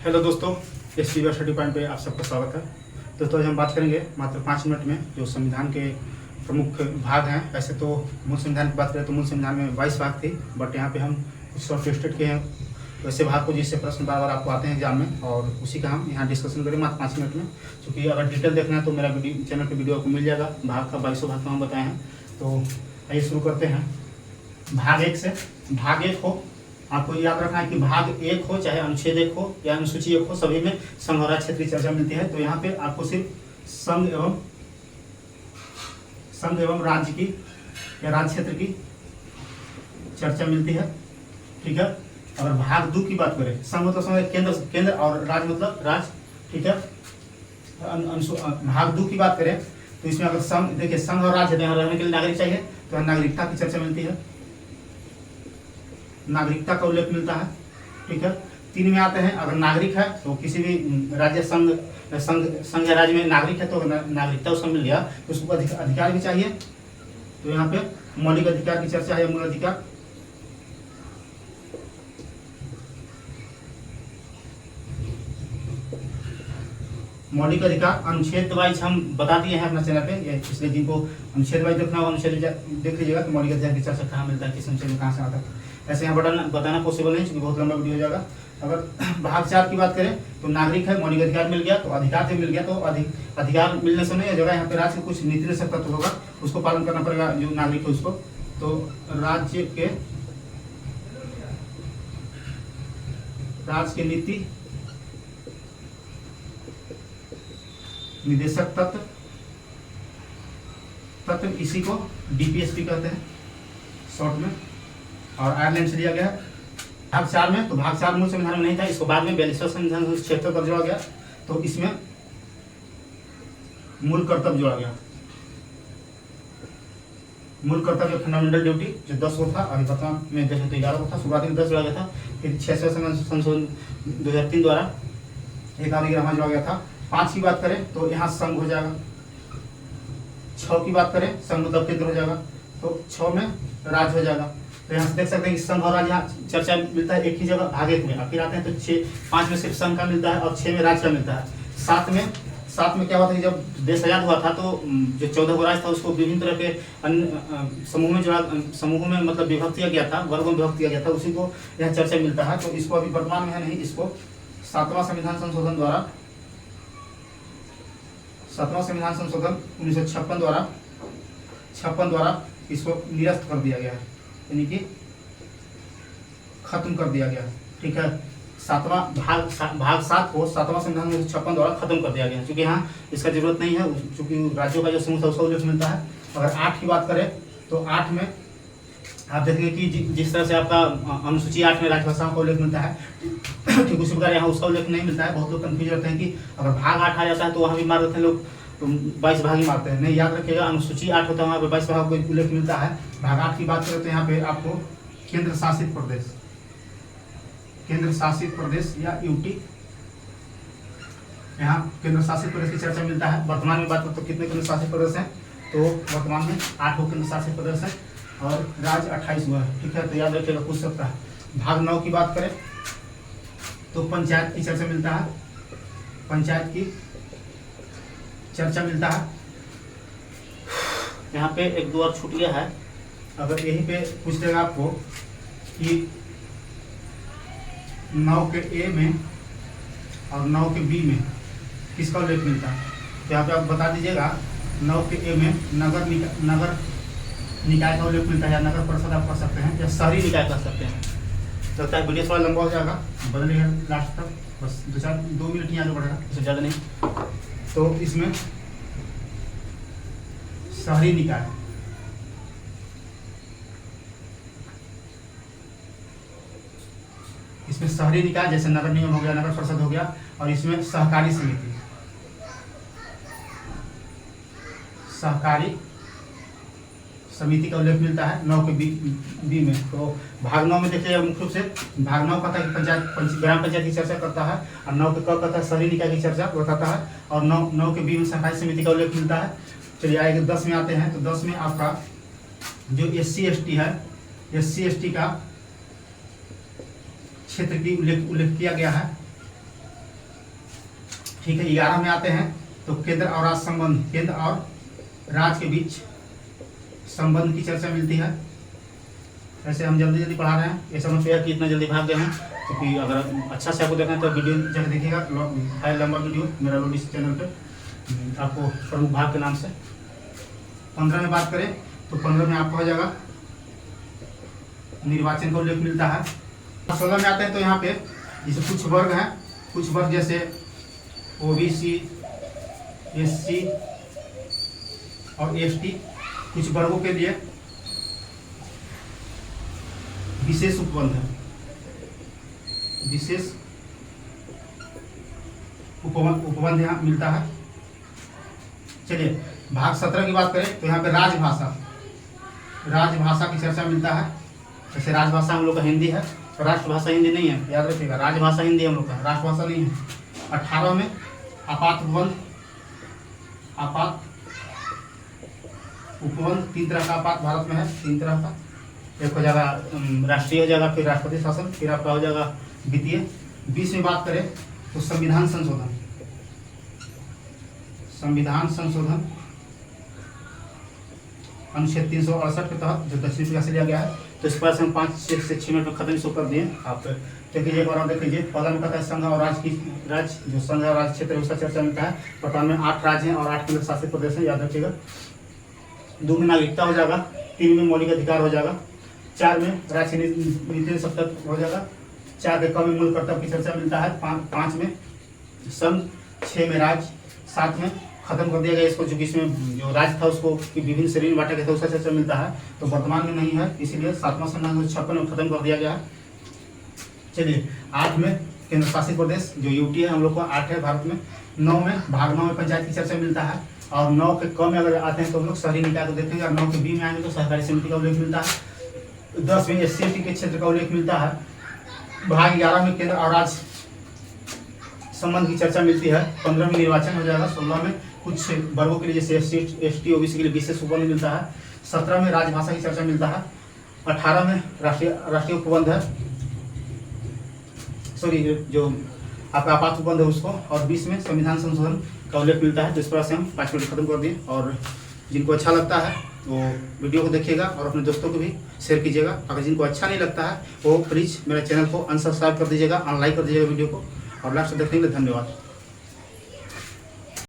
Hello दोस्तों, S T point पे आप सबका स्वागत है। दोस्तों आज हम बात करेंगे मात्र 5 मिनट में जो संविधान के प्रमुख भाग हैं। वैसे तो मूल संविधान की बात करें तो मूल संविधान में 22 भाग थे, बट यहाँ पे हम कुछ शॉर्ट लिस्टेड किए हैं वैसे भाग को जिससे प्रश्न बार बार आपको आते हैं एग्जाम में, और उसी का हम यहाँ डिस्कशन करें मात्र 5 मिनट में। क्योंकि अगर डिटेल देखना है तो मेरा चैनल पर वीडियो आपको मिल जाएगा। भाग का 22 भाग का हम बताए हैं। तो आइए शुरू करते हैं भाग 1 से। भाग 1 हो, आपको याद रखना है कि भाग 1 हो चाहे अनुच्छेद 1 हो या अनुसूची 1 हो, सभी में संघ और राज्य क्षेत्र की चर्चा मिलती है। तो यहाँ पे आपको सिर्फ संघ एवं राज्य की या राज्य क्षेत्र की चर्चा मिलती है, ठीक है। अगर भाग 2 की बात करें, संघ मतलब समझ केंद्र और राज्य मतलब राज्य, ठीक है। भाग 2 की बात करें तो इसमें अगर संघ, देखिए संघ और राज्य यहाँ रहने के लिए नागरिक चाहिए, तो यहाँ नागरिकता की चर्चा मिलती है, नागरिकता का उल्लेख मिलता है, ठीक है। 3 में आते हैं, अगर नागरिक है तो किसी भी राज्य संघ या राज्य में नागरिक है तो नागरिकता उसको मिल गया, तो उसको अधिकार भी चाहिए। तो यहाँ पे मौलिक अधिकार की चर्चा है, मूल अधिकार। मौलिक अधिकार अनुच्छेद वाइज हम बता दिए हैं अपना चैनल पे, इसलिए जिनको अनुच्छेद वाइज देखना होगा अनुच्छेद देख लीजिएगा कि मौलिक अधिकार की चर्चा कहाँ मिलता है, किस अनुच्छेद में कहाँ से आता है। ऐसे यहाँ बताना पॉसिबल नहीं, क्योंकि बहुत लंबा वीडियो हो जाएगा। अगर भाग 4 की बात करें तो नागरिक है, मौलिक अधिकार मिल गया, तो अधिकार से मिल गया, तो अधिकार मिलने से नहीं जगह यहाँ पे राज्य के कुछ नीति निषेध तत्व होगा, उसको पालन करना पड़ेगा जो नागरिक है उसको। तो राज्य के नीति निदेशक तत्व इसी को डीपीएसपी कहते हैं शॉर्ट में, और आयरलैंड से लिया गया है। भाग 4 में, तो भाग 4 मूल संविधान में नहीं था, इसको बाद में 42वां संविधान क्षेत्र पर जोड़ा गया, तो इसमें मूल कर्तव्य जोड़ा गया। मूल कर्तव्य फंडामेंटल ड्यूटी जो 10 को था, अभी वर्तमान में देखें तो 11 को था, शुरुआती में 10 जोड़ा गया था, फिर 6वें संशोधन 2003 द्वारा एक आगे जोड़ा गया था। 5 की बात करें तो यहाँ संघ हो जाएगा। 6 की बात करें संघ मतलब केंद्र हो जाएगा, तो 6 में राज्य हो जाएगा। तो यहाँ से देख सकते हैं कि संघ और राज्य यहाँ चर्चा मिलता है एक ही जगह भाग 1 में। अब फिर आते हैं तो 5 में सिर्फ संघ का मिलता है और 6 में राज्य का मिलता है। 7 में क्या हुआ था कि जब देश आजाद हुआ था तो जो 14 गो राज्य था उसको विभिन्न तरह के अन्य समूहों में मतलब विभक्त किया गया था, वर्गों में विभक्त किया गया था, उसी को यहाँ चर्चा मिलता है। तो इसको अभी वर्तमान में है नहीं, इसको 7वां संविधान संशोधन 1956 द्वारा इसको निरस्त कर दिया गया है, यानी कि खत्म कर दिया गया है, ठीक है। भाग 7 को 7वां संविधान 1956 द्वारा खत्म कर दिया गया है, क्योंकि यहाँ इसका जरूरत नहीं है, क्योंकि राज्यों का जो समूह था उसका उल्लेख मिलता है। अगर 8 की बात करें तो 8 में आप देखेंगे कि जिस तरह से आपका अनुसूची 8 में राजभाषाओं का उल्लेख मिलता है, ठीक उसी प्रकार यहाँ उसका उल्लेख नहीं मिलता है। बहुत लोग कंफ्यूज रहते हैं कि अगर भाग 8 आ जाता है तो वहाँ भी मार देते हैं लोग, 22 भाग ही मारते हैं। नहीं, याद रखिएगा अनुसूची 8 होता है, वहाँ पे 22 भाग को उल्लेख मिलता है। भाग 8 की बात करें तो यहाँ पे आपको केंद्र शासित प्रदेश या यूटी, यहाँ केंद्र शासित प्रदेश की चर्चा मिलता है। वर्तमान में बात करें तो कितने केंद्र शासित प्रदेश हैं, तो वर्तमान में 8 केंद्र शासित प्रदेश हैं और राज्य 28 हुआ है, ठीक है। तो याद रखिएगा, पूछ सकता है। भाग 9 की बात करें तो पंचायत की चर्चा मिलता है, पंचायत की चर्चा मिलता है। यहाँ पे 1-2 और छूट गया है, अगर यहीं पे पूछ देगा आपको कि 9 के ए में और 9 के बी में किसका उल्लेख मिलता है, तो यहाँ पे आप बता दीजिएगा। 9 के ए में नगर निकाय का उल्लेख मिलता है, या नगर परिषद आप कर सकते हैं, या शहरी निकाय कर सकते हैं। लगता है वीडियो थोड़ा लंबा हो जाएगा, बदलिएगा लास्ट तक, बस 2 मिनट ही आगे बढ़ेगा, इससे ज़्यादा नहीं। तो इसमें शहरी निकाय, इसमें शहरी निकाय जैसे नगर निगम हो गया, नगर परिषद हो गया, और इसमें सहकारी समिति का उल्लेख मिलता है 9 के बी में। तो भाग 9 में देखिए मुख्य रूप से भाग 9 कहता है कि ग्राम पंचायत की चर्चा करता है, और 9 के क कहता है शहरी निकाय की चर्चा बताता है, और 9 के बी में सहकारी समिति का उल्लेख मिलता है। चलिए आगे 10 में आते हैं, तो 10 में आपका जो SC/ST है, SC/ST का क्षेत्र की उल्लेख किया गया है, ठीक है, 11 में आते हैं तो केंद्र और राज्य संबंध, केंद्र और राज्य के बीच संबंध की चर्चा मिलती है। ऐसे हम जल्दी जल्दी पढ़ा रहे हैं, ये समझ पे कि इतना जल्दी भाग गए हैं, क्योंकि अगर अच्छा से आपको देखना है तो वीडियो जब देखिएगा, है लंबा वीडियो मेरा लोड इस चैनल पे आपको प्रमुख भाग के नाम से। 15 में बात करें तो 15 में आपको हो जाएगा निर्वाचन का उल्लेख मिलता है। 16 में आते हैं तो यहाँ पे जैसे कुछ वर्ग हैं, कुछ वर्ग जैसे ओबीसी, एससी और एसटी, कुछ वर्गों के लिए विशेष उपबंध है, विशेष उपबंध यहाँ मिलता है। चलिए भाग 17 की बात करें तो यहाँ पे राजभाषा, राजभाषा की चर्चा मिलता है। जैसे राजभाषा हम लोग का हिंदी है, राष्ट्रभाषा हिंदी नहीं है, याद रखिएगा, राजभाषा हिंदी हम लोग का, राष्ट्रभाषा नहीं है। 18 में आपात उपबंध, आपात उपबंध 3 तरह का आपात भारत में है, 3 तरह का। एक हो जाएगा राष्ट्रीय हो जाएगा, फिर राष्ट्रपति शासन, फिर आपका हो जाएगा वित्तीय। 20 में बात करें तो संविधान संशोधन, संविधान संशोधन अनुच्छेद 368 के तहत जो दक्षिण अफ्रीका से लिया गया है, तो इस पर से हम 5 से 6 मिनट में खत्म इसको कर दिए। आप देख लीजिए, एक बार देख लीजिए। पहला में कहता है संघ और राज्य की, राज्य जो संघ और राज्य क्षेत्र है उसका चर्चा मिलता है। वर्तमान में 8 राज्य हैं और 8 केंद्र शासित प्रदेश हैं, याद रखिएगा। 2 में नागरिकता हो जाएगा, 3 में मौलिक अधिकार हो जाएगा, 4 में राजनीति सप्तक हो जाएगा, 4 के कम में मूल कर्तव्य की चर्चा मिलता है, 5 में संघ, 6 में राज्य, 7 में खत्म कर दिया गया इसको, चूंकि इसमें जो राज्य था उसको विभिन्न श्रेणी में बांटा गया था, उसका चर्चा मिलता है, तो वर्तमान में नहीं है, इसीलिए 7वां संविधान 1956 में खत्म कर दिया गया है। चलिए 8 में केंद्र शासित प्रदेश जो यूटी है, हम लोग को 8 है भारत में। 9 में भाग 9 में पंचायत की चर्चा मिलता है, और 9 के क में अगर आते हैं तो हम लोग शहरी निकाय को देखेंगे, और 9 के बी में आएंगे तो सहकारी समिति का उल्लेख मिलता है। 10 में SC ST के क्षेत्र का उल्लेख मिलता है। भाग 11 में केंद्र और राज्य संबंध की चर्चा मिलती है। 15 में निर्वाचन हो जाएगा। 16 में कुछ वर्गों के लिए जैसे SC ST OBC के लिए विशेष उपबंध मिलता है। 17 में राजभाषा की चर्चा मिलता है। 18 में राष्ट्रीय उपबंध है, सॉरी जो आपका आपात उपबंध है उसको, और 20 में संविधान संशोधन का उल्लेख मिलता है। तो इस तरह से हम 5 मिनट खत्म कर दिए, और जिनको अच्छा लगता है वो वीडियो को देखिएगा और अपने दोस्तों को भी शेयर कीजिएगा। अगर जिनको अच्छा नहीं लगता है वो प्लीज़ मेरे चैनल को अनसब्सक्राइब कर दीजिएगा, अनलाइक कर दीजिएगा वीडियो को, और लास्ट देखने के लिए धन्यवाद।